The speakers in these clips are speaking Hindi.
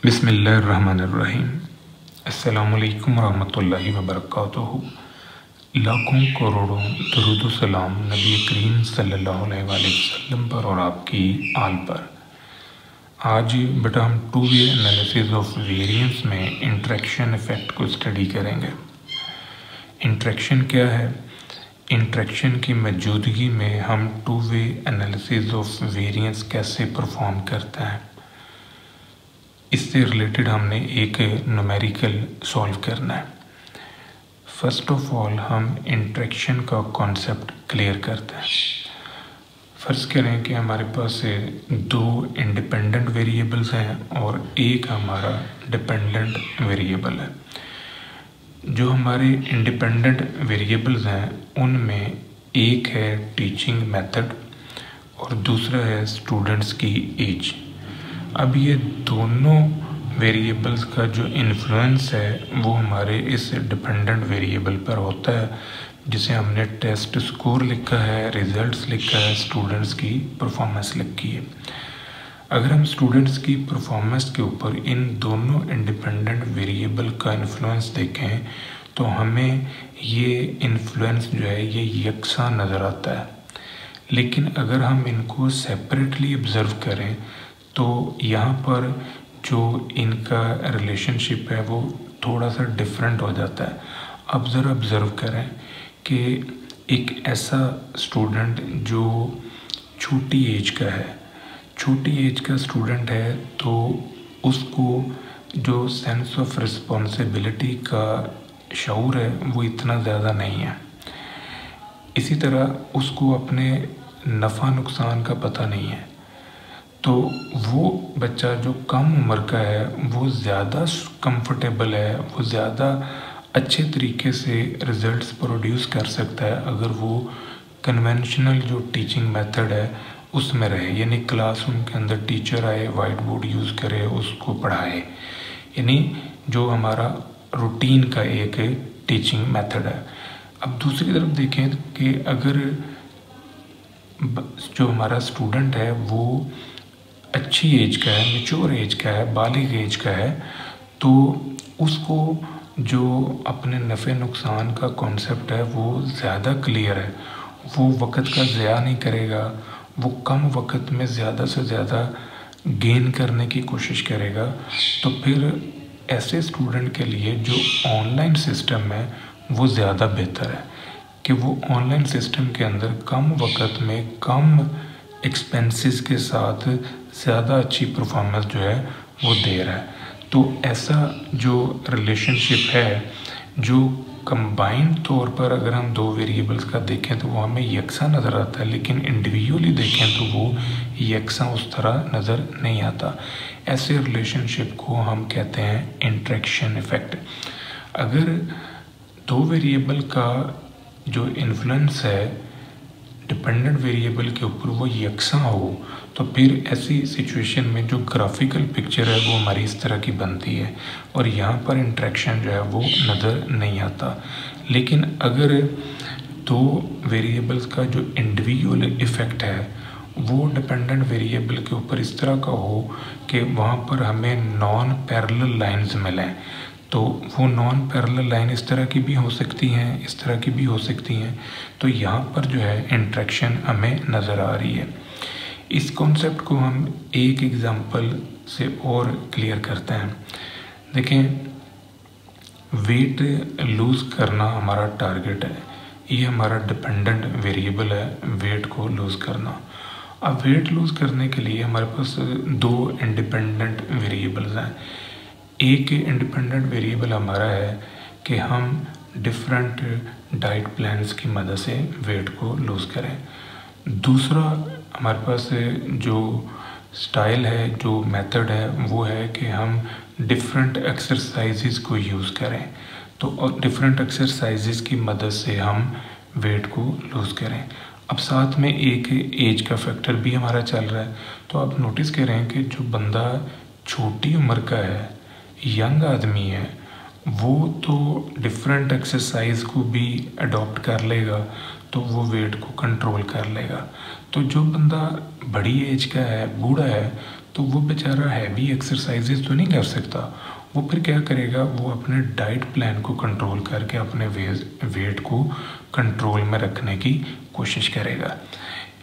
बिस्मिल्लाहिर्रहमानिर्रहीम। अस्सलामुअलैकुम रहमतुल्लाहि वबरकातुहू। लाखों करोड़ों दरूद व सलाम नबी करीम सल्लल्लाहु अलैहि वसल्लम पर और आपकी आल पर। आज बेटा हम two way analysis of variance में इंट्रैक्शन इफ़ेक्ट को स्टडी करेंगे। इंट्रैक्शन क्या है? इंट्रैक्शन की मौजूदगी में हम two way analysis of variance कैसे परफॉर्म करते हैं, इससे रिलेटेड हमने एक न्यूमेरिकल सॉल्व करना है। फर्स्ट ऑफ ऑल हम इंट्रैक्शन का कॉन्सेप्ट क्लियर करते हैं। फर्ज करें कि हमारे पास दो इंडिपेंडेंट वेरिएबल्स हैं और एक हमारा डिपेंडेंट वेरिएबल है। जो हमारे इंडिपेंडेंट वेरिएबल्स हैं उनमें एक है टीचिंग मेथड और दूसरा है स्टूडेंट्स की एज। अब ये दोनों वेरिएबल्स का जो इन्फ्लुएंस है वो हमारे इस डिपेंडेंट वेरिएबल पर होता है, जिसे हमने टेस्ट स्कोर लिखा है, रिजल्ट्स लिखा है, स्टूडेंट्स की परफॉर्मेंस लिखी है। अगर हम स्टूडेंट्स की परफॉर्मेंस के ऊपर इन दोनों इंडिपेंडेंट वेरिएबल का इन्फ्लुएंस देखें तो हमें ये इन्फ्लुएंस जो है ये यकसा नज़र आता है। लेकिन अगर हम इनको सेपरेटली ऑब्ज़र्व करें तो यहाँ पर जो इनका रिलेशनशिप है वो थोड़ा सा डिफरेंट हो जाता है। अब ज़रा ऑब्ज़र्व करें कि एक ऐसा स्टूडेंट जो छोटी एज का है, छोटी एज का स्टूडेंट है, तो उसको जो सेंस ऑफ रिस्पॉन्सिबिलिटी का शऊर है वो इतना ज़्यादा नहीं है। इसी तरह उसको अपने नफ़ा नुकसान का पता नहीं है। तो वो बच्चा जो कम उम्र का है वो ज़्यादा कंफर्टेबल है, वो ज़्यादा अच्छे तरीके से रिज़ल्ट्स प्रोड्यूस कर सकता है अगर वो कन्वेंशनल जो टीचिंग मेथड है उसमें रहे, यानी क्लासरूम के अंदर टीचर आए, वाइट बोर्ड यूज़ करे, उसको पढ़ाए, यानी जो हमारा रूटीन का एक टीचिंग मेथड है। अब दूसरी तरफ देखें कि अगर जो हमारा स्टूडेंट है वो अच्छी एज का है, मैच्योर एज का है, बालिग एज का है, तो उसको जो अपने नफ़े नुकसान का कॉन्सेप्ट है वो ज़्यादा क्लियर है। वो वक्त का ज़या नहीं करेगा, वो कम वक्त में ज़्यादा से ज़्यादा गेन करने की कोशिश करेगा। तो फिर ऐसे स्टूडेंट के लिए जो ऑनलाइन सिस्टम है वो ज़्यादा बेहतर है कि वो ऑनलाइन सिस्टम के अंदर कम वक्त में कम एक्सपेंसेस के साथ ज़्यादा अच्छी परफॉर्मेंस जो है वो दे रहा है। तो ऐसा जो रिलेशनशिप है जो कंबाइंड तौर पर अगर हम दो वेरिएबल्स का देखें तो वो हमें यकसा नज़र आता है, लेकिन इंडिविजुअली देखें तो वो यकसा उस तरह नज़र नहीं आता। ऐसे रिलेशनशिप को हम कहते हैं इंट्रैक्शन इफ़ेक्ट। अगर दो वेरिएबल का जो इन्फ्लुएंस है डिपेंडेंट वेरिएबल के ऊपर वो यकसा हो तो फिर ऐसी सिचुएशन में जो ग्राफिकल पिक्चर है वो हमारी इस तरह की बनती है और यहाँ पर इंट्रैक्शन जो है वो नज़र नहीं आता। लेकिन अगर दो वेरिएबल्स का जो इंडिविजुअल इफ़ेक्ट है वो डिपेंडेंट वेरिएबल के ऊपर इस तरह का हो कि वहाँ पर हमें नॉन पैरेलल लाइंस मिलें, तो वो नॉन पैरेलल लाइन इस तरह की भी हो सकती हैं, इस तरह की भी हो सकती हैं। तो यहाँ पर जो है इंट्रैक्शन हमें नज़र आ रही है। इस कॉन्सेप्ट को हम एक एग्ज़ाम्पल से और क्लियर करते हैं। देखें, वेट लूज़ करना हमारा टारगेट है, ये हमारा डिपेंडेंट वेरिएबल है, वेट को लूज़ करना। अब वेट लूज़ करने के लिए हमारे पास दो इंडिपेंडेंट वेरिएबल्स हैं। एक इंडिपेंडेंट वेरिएबल हमारा है कि हम डिफरेंट डाइट प्लान्स की मदद से वेट को लूज़ करें। दूसरा हमारे पास जो स्टाइल है, जो मेथड है, वो है कि हम डिफरेंट एक्सरसाइजेस को यूज़ करें, तो डिफरेंट एक्सरसाइजेस की मदद से हम वेट को लूज़ करें। अब साथ में एक एज का फैक्टर भी हमारा चल रहा है। तो आप नोटिस करें कि जो बंदा छोटी उम्र का है, यंग आदमी है, वो तो डिफरेंट एक्सरसाइज को भी अडॉप्ट कर लेगा, तो वो वेट को कंट्रोल कर लेगा। तो जो बंदा बड़ी एज का है, बूढ़ा है, तो वो बेचारा हैवी एक्सरसाइजेज तो नहीं कर सकता। वो फिर क्या करेगा, वो अपने डाइट प्लान को कंट्रोल करके अपने वेट को कंट्रोल में रखने की कोशिश करेगा।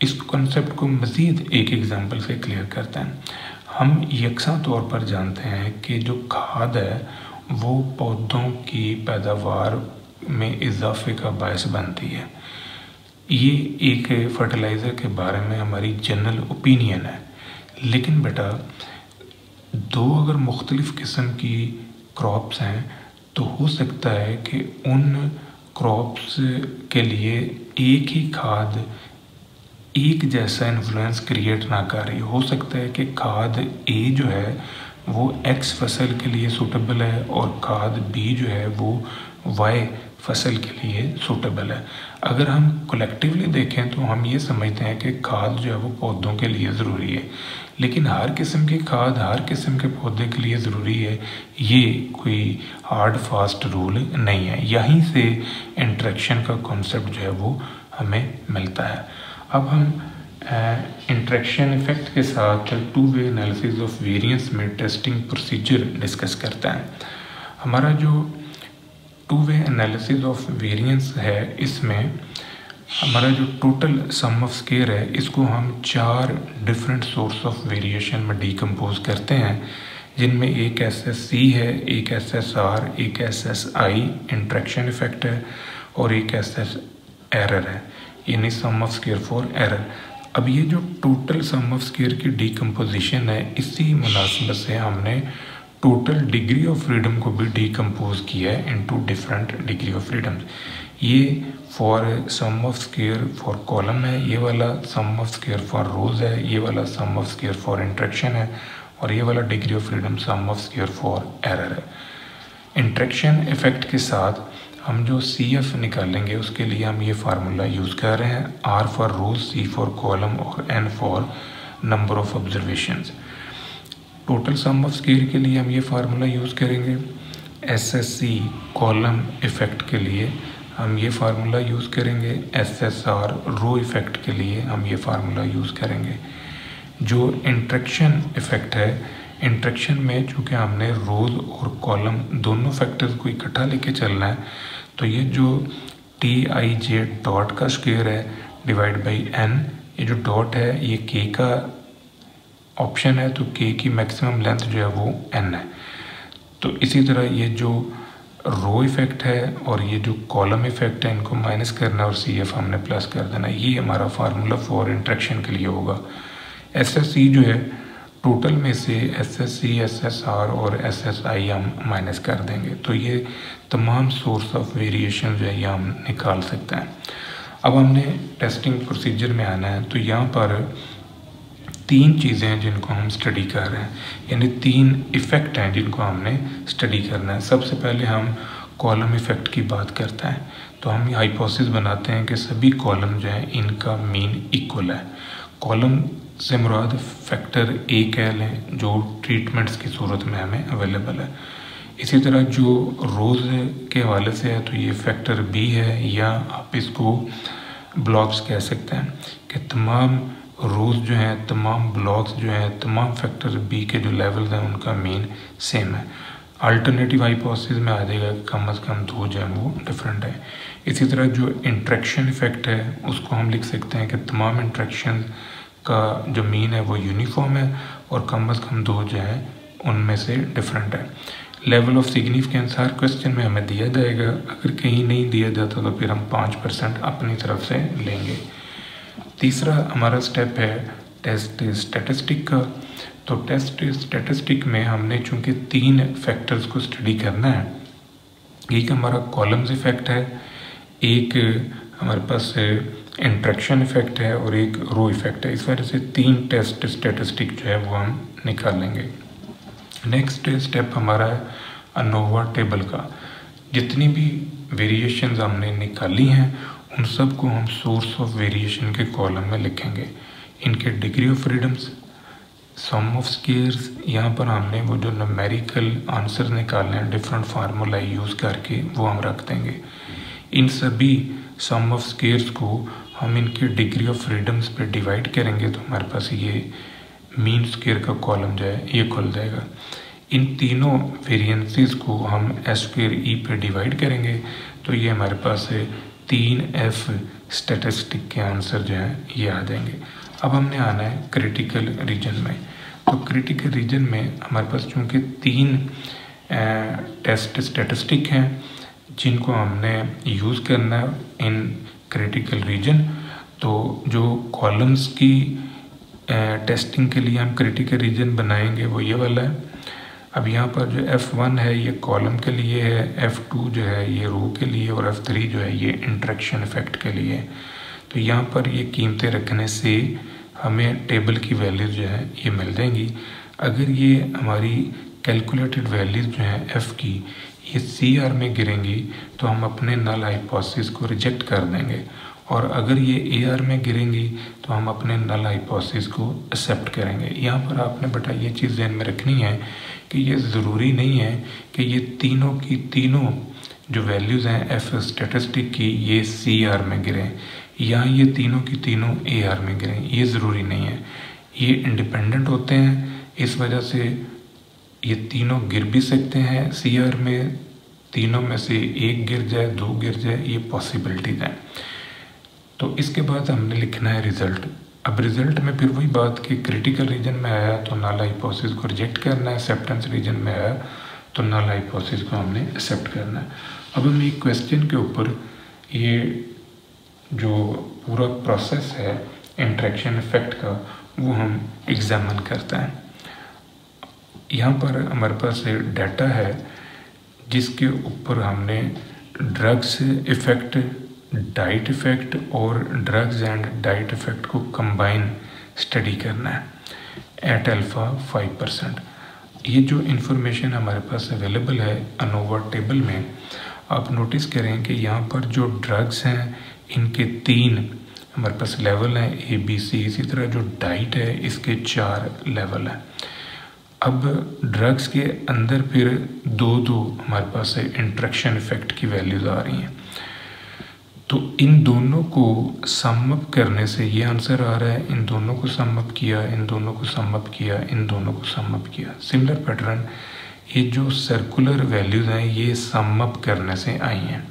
इस कॉन्सेप्ट को मज़ीद एक एग्जांपल से क्लियर करते हैं। हम यकसा तौर पर जानते हैं कि जो खाद है वो पौधों की पैदावार में इजाफे का बायस बनती है। ये एक फर्टिलाइज़र के बारे में हमारी जनरल ओपिनियन है। लेकिन बेटा, दो अगर मुख्तलिफ़ किस्म की क्रॉप्स हैं तो हो सकता है कि उन क्रॉप्स के लिए एक ही खाद एक जैसा इन्फ्लुएंस क्रिएट ना कर रही। हो सकता है कि खाद ए जो है वो एक्स फसल के लिए सूटेबल है और खाद बी जो है वो वाई फसल के लिए सूटेबल है। अगर हम कलेक्टिवली देखें तो हम ये समझते हैं कि खाद जो है वो पौधों के लिए ज़रूरी है, लेकिन हर किस्म की खाद हर किस्म के पौधे के लिए ज़रूरी है, ये कोई हार्ड फास्ट रूल नहीं है। यहीं से इंटरेक्शन का कॉन्सेप्ट जो है वो हमें मिलता है। अब हम इंटरेक्शन इफेक्ट के साथ two way analysis of variance में टेस्टिंग प्रोसीजर डिस्कस करते हैं। हमारा जो two way analysis of variance है, इसमें हमारा जो टोटल सम ऑफ स्क्वायर है इसको हम 4 डिफरेंट सोर्स ऑफ वेरिएशन में डिकम्पोज करते हैं, जिनमें एक SSC है, एक SSR, एक SSI इंटरेक्शन इफेक्ट है और एक SS एरर है, यानी सम ऑफ स्क्वायर फॉर एरर। अब ये जो टोटल सम ऑफ स्क्वायर की डिकम्पोजिशन है, इसी मुनासिबत से हमने टोटल डिग्री ऑफ फ्रीडम को भी डिकम्पोज किया है into different degree of freedom. ये for sum of square for column है, ये वाला sum of square for rows है, ये वाला sum of square for interaction है और ये वाला degree of freedom sum of square for error है। इंटरेक्शन इफेक्ट के साथ हम जो CF निकालेंगे उसके लिए हम ये फार्मूला यूज़ कर रहे हैं, R for rows, C for column और N for number of observations. Total sum of square के लिए हम ये फार्मूला यूज़ करेंगे। SSC कॉलम इफेक्ट के लिए हम ये फार्मूला यूज़ करेंगे। SSR रो इफेक्ट के लिए हम ये फार्मूला यूज़ करेंगे। जो इंटरेक्शन इफेक्ट है, इंटरेक्शन में चूँकि हमने रोज और कॉलम दोनों फैक्टर्स को इकट्ठा लेके चलना है, तो ये जो TIJ डॉट का स्क्वायर है डिवाइड बाई N, ये जो डॉट है ये K का ऑप्शन है, तो K की मैक्सिमम लेंथ जो है वो N है। तो इसी तरह ये जो रो इफेक्ट है और ये जो कॉलम इफेक्ट है, इनको माइनस करना और CF हमने प्लस कर देना। ये हमारा फार्मूला फॉर इंटरेक्शन के लिए होगा। SSC जो है टोटल में से SSC, SSR और SSI हम माइनस कर देंगे, तो ये तमाम सोर्स ऑफ वेरिएशन जो है ये हम निकाल सकते हैं। अब हमने टेस्टिंग प्रोसीजर में आना है, तो यहाँ पर 3 चीज़ें हैं जिनको हम स्टडी कर रहे हैं, यानी 3 इफ़ेक्ट हैं जिनको हमने स्टडी करना है। सबसे पहले हम कॉलम इफ़ेक्ट की बात करते हैं, तो हम हाइपोथेसिस बनाते हैं कि सभी कॉलम जो है इनका मीन इक्वल है। कॉलम से मुराद फैक्टर A कह लें जो ट्रीटमेंट्स की सूरत में हमें अवेलेबल है। इसी तरह जो रोज़ के हवाले से है तो ये फैक्टर B है, या आप इसको ब्लॉक्स कह सकते हैं कि तमाम रोज़ जो हैं, तमाम ब्लॉक्स जो हैं, तमाम फैक्टर B के जो लेवल्स हैं उनका मीन सेम है। अल्टरनेटिव हाइपोथेसिस में आ जाएगा कम से कम 2 जो हैं वो डिफरेंट है। इसी तरह जो इंटरेक्शन इफेक्ट है उसको हम लिख सकते हैं कि तमाम इंटरेक्शन का जो मीन है वो यूनिफॉर्म है और कम से कम 2 जो हैं उनमें से डिफरेंट है। Level of significance her question में हमें दिया जाएगा, अगर कहीं नहीं दिया जाता तो फिर हम 5% अपनी तरफ से लेंगे। तीसरा हमारा स्टेप है टेस्ट स्टैटिस्टिक का। तो टेस्ट स्टैटिस्टिक में हमने चूँकि 3 फैक्टर्स को स्टडी करना है, एक हमारा कॉलम्स इफेक्ट है, एक हमारे पास इंटरेक्शन इफेक्ट है और एक रो इफेक्ट है। इस वजह से 3 टेस्ट स्टैटिस्टिक जो है वो हम निकालेंगे। नेक्स्ट स्टेप हमारा है अनोवा टेबल का। जितनी भी वेरिएशंस हमने निकाली हैं उन सब को हम सोर्स ऑफ वेरिएशन के कॉलम में लिखेंगे, इनके degree of freedoms, sum of squares, यहाँ पर हमने वो जो न्यूमेरिकल आंसर निकालने हैं डिफरेंट फार्मूला यूज़ करके वो हम रख देंगे। इन सभी सम ऑफ स्क्वायर्स को हम इनके डिग्री ऑफ फ्रीडम्स पे डिवाइड करेंगे तो हमारे पास ये मीन स्क्वायर का कॉलम जो है ये खुल जाएगा। इन तीनों वेरिएंसेस को हम एस स्क्वायर ई पे डिवाइड करेंगे तो ये हमारे पास 3F स्टैटिस्टिक के आंसर जो हैं ये आ जाएंगे। अब हमने आना है क्रिटिकल रीजन में। तो क्रिटिकल रीजन में हमारे पास चूँकि 3 टेस्ट स्टैटिस्टिक हैं जिनको हमने यूज़ करना है इन क्रिटिकल रीजन, तो जो कॉलम्स की टेस्टिंग के लिए हम क्रिटिकल रीजन बनाएंगे वो ये वाला है। अब यहाँ पर जो F1 है ये कॉलम के लिए है, F2 जो है ये रो के लिए और F3 जो है ये इंटरेक्शन इफेक्ट के लिए। तो यहाँ पर ये कीमतें रखने से हमें टेबल की वैल्यूज़ जो है ये मिल जाएंगी। अगर ये हमारी कैलकुलेटेड वैल्यूज़ जो हैं F की ये CR में गिरेंगी तो हम अपने नल हाइपोथेसिस को रिजेक्ट कर देंगे, और अगर ये AR में गिरेंगी तो हम अपने नल हाइपोथेसिस को एक्सेप्ट करेंगे। यहाँ पर आपने बेटा ये चीज़ ध्यान में रखनी है कि ये ज़रूरी नहीं है कि ये तीनों की तीनों जो वैल्यूज़ हैं F स्टैटिस्टिक की ये CR में गिरें या ये तीनों की तीनों AR में गिरें, ये ज़रूरी नहीं है। ये इंडिपेंडेंट होते हैं, इस वजह से ये तीनों गिर भी सकते हैं CR में, तीनों में से एक गिर जाए, दो गिर जाए, ये पॉसिबिलिटीज़ हैं। तो इसके बाद हमने लिखना है रिज़ल्ट। अब रिज़ल्ट में फिर वही बात कि क्रिटिकल रीजन में आया तो नल हाइपोथेसिस को रिजेक्ट करना है, एक्सेप्टेंस रीजन में आया तो नल हाइपोथेसिस को हमने एक्सेप्ट करना है। अब हम एक क्वेश्चन के ऊपर ये जो पूरा प्रोसेस है इंटरेक्शन इफेक्ट का वो हम एग्जामिन करते हैं। यहाँ पर हमारे पास डाटा है जिसके ऊपर हमने ड्रग्स इफ़ेक्ट, डाइट इफ़ेक्ट और ड्रग्स एंड डाइट इफ़ेक्ट को कंबाइन स्टडी करना है एट अल्फ़ा 5%। ये जो इन्फॉर्मेशन हमारे पास अवेलेबल है अनोवा टेबल में, आप नोटिस करें कि यहाँ पर जो ड्रग्स हैं इनके 3 हमारे पास लेवल हैं ABC, इसी तरह जो डाइट है इसके 4 लेवल हैं। अब ड्रग्स के अंदर फिर 2-2 हमारे पास इंटरेक्शन इफेक्ट की वैल्यूज़ आ रही हैं, तो इन दोनों को सम अप करने से ये आंसर आ रहा है। इन दोनों को सम अप किया, इन दोनों को सम अप किया, इन दोनों को सम अप किया। सिमिलर पैटर्न ये जो सर्कुलर वैल्यूज़ हैं ये सम अप करने से आई हैं।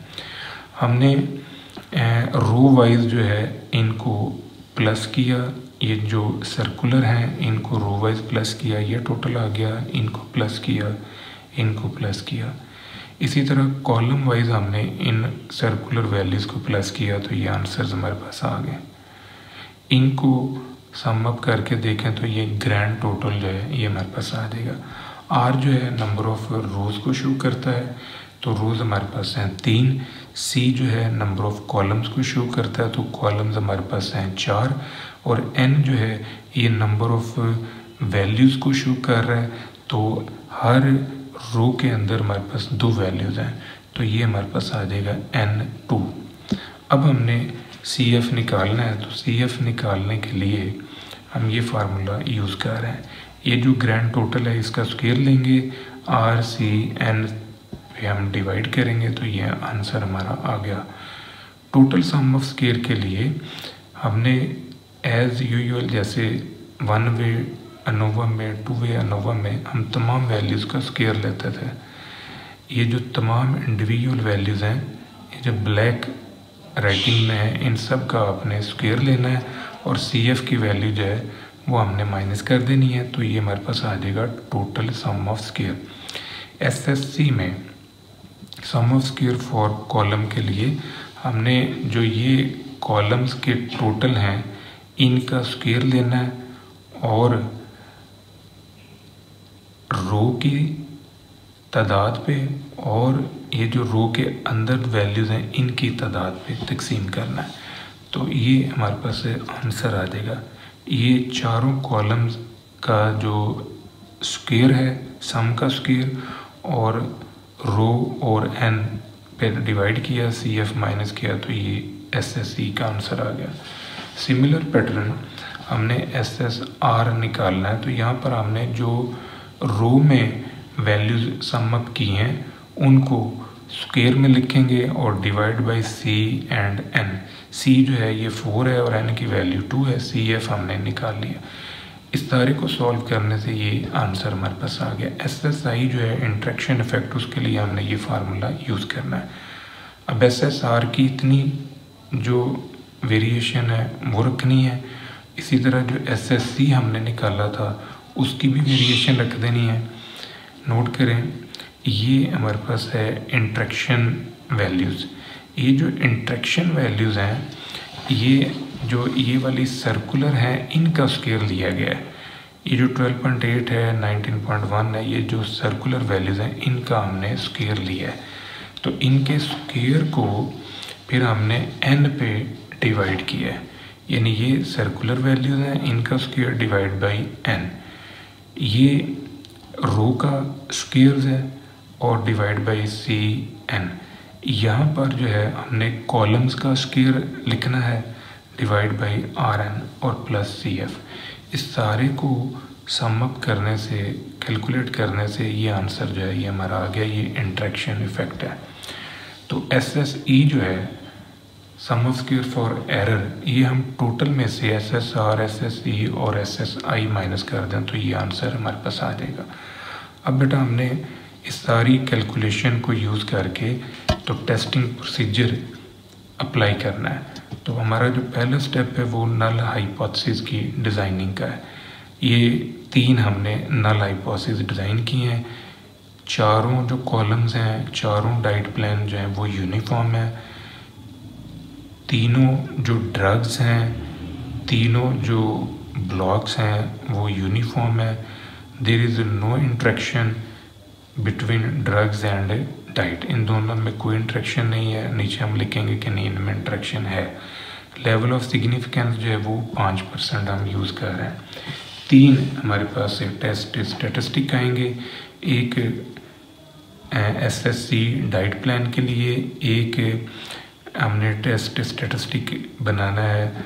हमने रो वाइज जो है इनको प्लस किया, ये जो सर्कुलर हैं इनको रो वाइज प्लस किया, ये टोटल आ गया, इनको प्लस किया, इनको प्लस किया। इसी तरह कॉलम वाइज हमने इन सर्कुलर वैल्यूज़ को प्लस किया तो ये आंसर्स हमारे पास आ गए। इनको सम अप करके देखें तो ये ग्रैंड टोटल जो है ये हमारे पास आ जाएगा। आर जो है नंबर ऑफ रोज़ को शो करता है, तो रोज़ हमारे पास हैं 3। सी जो है नंबर ऑफ कॉलम्स को शो करता है, तो कॉलम्स हमारे पास हैं 4। और एन जो है ये नंबर ऑफ वैल्यूज़ को शो कर रहा है, तो हर रो के अंदर हमारे पास 2 वैल्यूज़ हैं, तो ये हमारे पास आ जाएगा N2। अब हमने CF निकालना है, तो CF निकालने के लिए हम ये फार्मूला यूज़ कर रहे हैं। ये जो ग्रैंड टोटल है इसका स्क्वायर लेंगे, RCN पे हम डिवाइड करेंगे तो ये आंसर हमारा आ गया। टोटल सम ऑफ स्क्वायर के लिए हमने एज यूजुअल जैसे 1 वे अनोवा में, 2 वे अनोवा में हम तमाम वैल्यूज़ का स्क्वायर लेते थे। ये जो तमाम इंडिविजुअल वैल्यूज़ हैं, ये जो ब्लैक राइटिंग में है, इन सब का आपने स्क्वायर लेना है और CF की वैल्यू जो है वो हमने माइनस कर देनी है, तो ये हमारे पास आ जाएगा total sum of square. SSC में सम ऑफ स्क्वायर फॉर कॉलम के लिए हमने जो ये कॉलम्स के टोटल हैं इनका स्क्वायर लेना है और रो की तादाद पे और ये जो रो के अंदर वैल्यूज़ हैं इनकी तादाद पे तकसीम करना है, तो ये हमारे पास आंसर आ जाएगा। ये चारों कॉलम्स का जो स्क्वायर है, सम का स्क्वायर, और रो और एन पे डिवाइड किया, CF माइनस किया, तो ये SSC का आंसर आ गया। सिमिलर पैटर्न हमने SSR निकालना है। तो यहाँ पर हमने जो रो में वैल्यूज़ सम अप की हैं उनको स्क्वायर में लिखेंगे और divide by C and N। C जो है ये 4 है और N की वैल्यू 2 है। CF हमने निकाल लिया। इस सारे को सॉल्व करने से ये आंसर हमारे पास आ गया। SSI जो है इंट्रैक्शन इफेक्ट, उसके लिए हमने ये फार्मूला यूज़ करना है। अब SSR की इतनी जो वेरिएशन है वो रखनी है। इसी तरह जो SSC हमने निकाला था उसकी भी वेरिएशन रख देनी है। नोट करें, ये हमारे पास है इंट्रैक्शन वैल्यूज़। ये जो इंट्रैक्शन वैल्यूज़ हैं, ये वाली सर्कुलर है, इनका स्क्वायर लिया गया है। ये जो 12.8 है, 19.1 है, ये जो सर्कुलर वैल्यूज़ हैं इनका हमने स्क्वायर लिया है। तो इनके स्क्वायर को फिर हमने n पे डिवाइड किया है, यानी ये सर्कुलर वैल्यूज़ हैं, इनका स्क्वायर डिवाइड बाई n। ये रो का स्क्वायर है और डिवाइड बाई CN। यहाँ पर जो है हमने कॉलम्स का स्क्वायर लिखना है, डिवाइड बाई RN और प्लस CF। इस सारे को सम अप करने से, कैलकुलेट करने से ये आंसर जो है ये हमारा आ गया। ये इंट्रैक्शन इफेक्ट है। तो SSE जो है, सम ऑफ स्क्वायर फॉर एरर, ये हम टोटल में से SSR, SSE और SSI माइनस कर दें तो ये आंसर हमारे पास आ जाएगा। अब बेटा हमने इस सारी कैलकुलेशन को यूज़ करके तो टेस्टिंग प्रोसीजर अप्लाई करना है। तो हमारा जो पहला स्टेप है वो नल हाइपोथेसिस की डिज़ाइनिंग का है। ये 3 हमने नल हाइपोथेसिस डिज़ाइन किए हैं। चारों जो कॉलम्स हैं, चारों डाइट प्लान जो हैं वो यूनिफॉर्म है। तीनों जो ड्रग्स हैं, तीनों जो ब्लॉक्स हैं वो यूनिफॉर्म है। There is no interaction between drugs and diet, इन दोनों में कोई इंट्रैक्शन नहीं है। नीचे हम लिखेंगे कि नहीं, इनमें इंट्रैक्शन है। लेवल ऑफ सिग्निफिकेंस जो है वो 5% हम यूज़ कर रहे हैं। 3 हमारे पास टेस्ट स्टैटिस्टिक आएंगे, एक SSC डाइट प्लान के लिए, एक हमने टेस्ट स्टैटिस्टिक बनाना है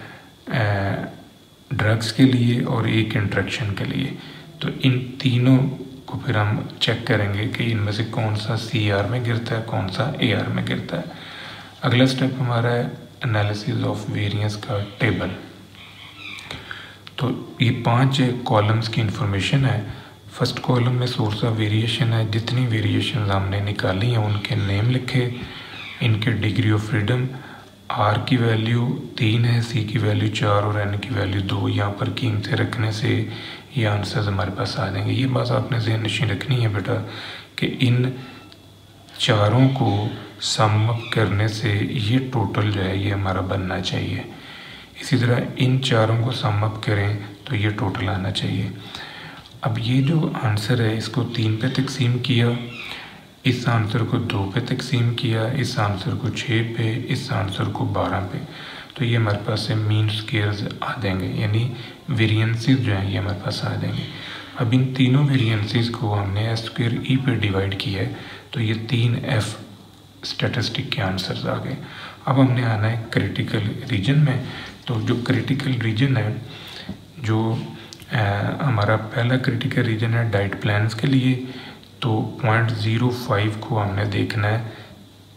ड्रग्स के लिए और एक इंट्रैक्शन के लिए। तो इन तीनों को फिर हम चेक करेंगे कि इनमें से कौन सा CR में गिरता है, कौन सा AR में गिरता है। अगला स्टेप हमारा है एनालिसिस ऑफ वेरिएंस का टेबल। तो ये 5 कॉलम्स की इंफॉर्मेशन है। फर्स्ट कॉलम में सोर्स ऑफ वेरिएशन है, जितनी वेरिएशन हमने निकाली हैं उनके नेम लिखे, इनके डिग्री ऑफ फ्रीडम। R की वैल्यू 3 है, C की वैल्यू 4 और N की वैल्यू 2। यहाँ पर कीमतें रखने से ये आंसर्स हमारे पास आ जाएंगे। ये बात आपने ज़हन नशीन रखनी है बेटा कि इन चारों को सम अप करने से ये टोटल जो है ये हमारा बनना चाहिए। इसी तरह इन चारों को सम अप करें तो ये टोटल आना चाहिए। अब ये जो आंसर है इसको 3 पे तकसीम किया, इस आंसर को 2 पे तकसीम किया, इस आंसर को 6 पे, इस आंसर को 12 पे, तो ये हमारे पास से मीन स्क्वायर्स आ जाएंगे, यानी वेरिएंसेस जो हैं ये हमारे पास आ जाएंगे। अब इन तीनों वेरिएंसेस को हमने S² E पे डिवाइड किया है तो ये 3F स्टैटिस्टिक के आंसर्स आ गए। अब हमने आना है क्रिटिकल रीजन में। तो जो क्रिटिकल रीजन है, जो हमारा पहला क्रिटिकल रीजन है डाइट प्लान्स के लिए, तो 0.05 को हमने देखना है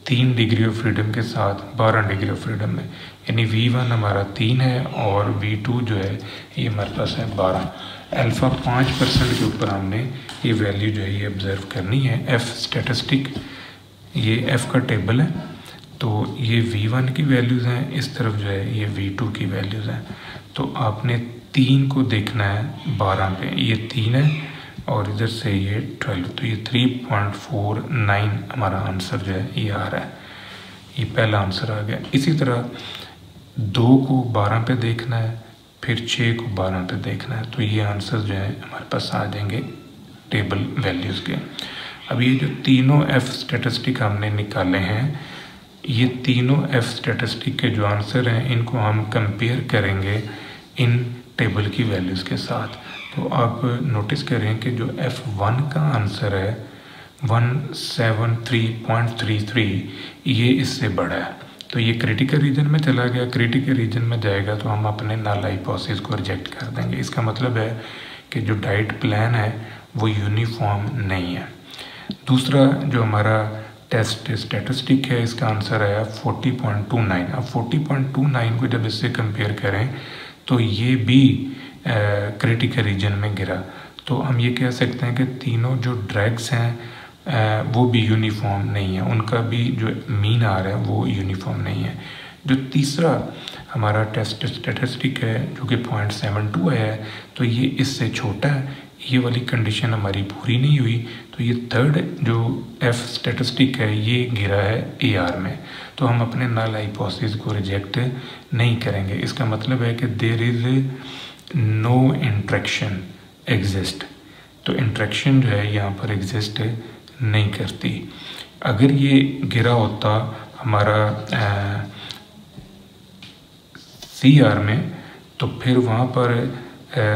3 डिग्री ऑफ फ्रीडम के साथ 12 डिग्री ऑफ फ्रीडम में, यानी V1 हमारा 3 है और V2 जो है ये हमारे पास है 12। अल्फ़ा 5% के ऊपर हमने ये वैल्यू जो है ये ऑब्ज़र्व करनी है। F स्टैटिस्टिक, ये F का टेबल है, तो ये V1 की वैल्यूज़ हैं, इस तरफ जो है ये V2 की वैल्यूज़ हैं। तो आपने 3 को देखना है 12 पे, ये 3 है और इधर से ये 12, तो ये 3.49 हमारा आंसर जो है ये आ रहा है। ये पहला आंसर आ गया। इसी तरह 2 को 12 पे देखना है, फिर 6 को 12 पे देखना है, तो ये आंसर जो है हमारे पास आ जाएंगे टेबल वैल्यूज़ के। अब ये जो तीनों F स्टैटिस्टिक हमने निकाले हैं, ये तीनों F स्टैटिस्टिक के जो आंसर हैं इनको हम कंपेयर करेंगे इन टेबल की वैल्यूज़ के साथ। तो आप नोटिस करें कि जो F1 का आंसर है 173.33, ये इससे बड़ा है, तो ये क्रिटिकल रीजन में चला गया। क्रिटिकल रीजन में जाएगा तो हम अपने नल हाइपोथेसिस को रिजेक्ट कर देंगे। इसका मतलब है कि जो डाइट प्लान है वो यूनिफॉर्म नहीं है। दूसरा जो हमारा टेस्ट स्टैटिस्टिक है, इसका आंसर आया 40.29। अब 40.29 को जब इससे कंपेयर करें तो ये भी क्रिटिकल रीजन में गिरा। तो हम ये कह सकते हैं कि तीनों जो ड्रग्स हैं वो भी यूनिफॉर्म नहीं है, उनका भी जो मीन आ रहा है वो यूनिफॉर्म नहीं है। जो तीसरा हमारा टेस्ट स्टैटिस्टिक है जो कि 0.72 है, तो ये इससे छोटा है, ये वाली कंडीशन हमारी पूरी नहीं हुई। तो ये थर्ड जो एफ स्टैटिस्टिक है ये गिरा है AR में। तो हम अपने नल हाइपोथेसिस को रिजेक्ट नहीं करेंगे। इसका मतलब है कि there is no interaction exist. तो इंट्रैक्शन जो है यहाँ पर एग्जिस्ट नहीं करती। अगर ये गिरा होता हमारा CR में तो फिर वहाँ पर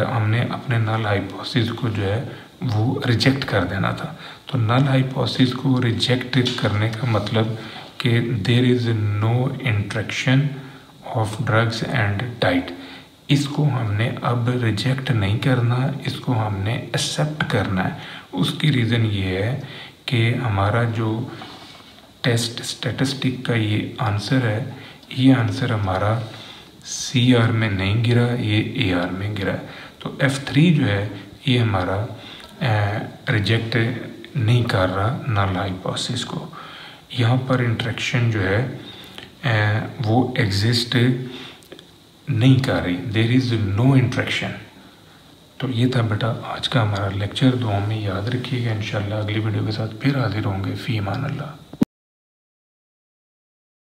हमने अपने नल हाइपोथेसिस को जो है वो रिजेक्ट कर देना था। तो नल हाइपोथेसिस को रिजेक्ट करने का मतलब कि there is no interaction of drugs and diet. इसको हमने अब रिजेक्ट नहीं करना, इसको हमने एक्सेप्ट करना है। उसकी रीज़न ये है कि हमारा जो टेस्ट स्टैटिस्टिक का ये आंसर है, ये आंसर हमारा CR में नहीं गिरा, ये AR में गिरा। तो F3 जो है ये हमारा रिजेक्ट नहीं कर रहा नल हाइपोथेसिस को। यहाँ पर इंट्रैक्शन जो है वो एग्जिस्ट नहीं कर रही, देयर इज़ नो इंट्रैक्शन। तो ये था बेटा आज का हमारा लेक्चर। दुआ में याद रखिएगा। इंशाल्लाह अगली वीडियो के साथ फिर हाजिर होंगे। फ़ी अमान अल्लाह।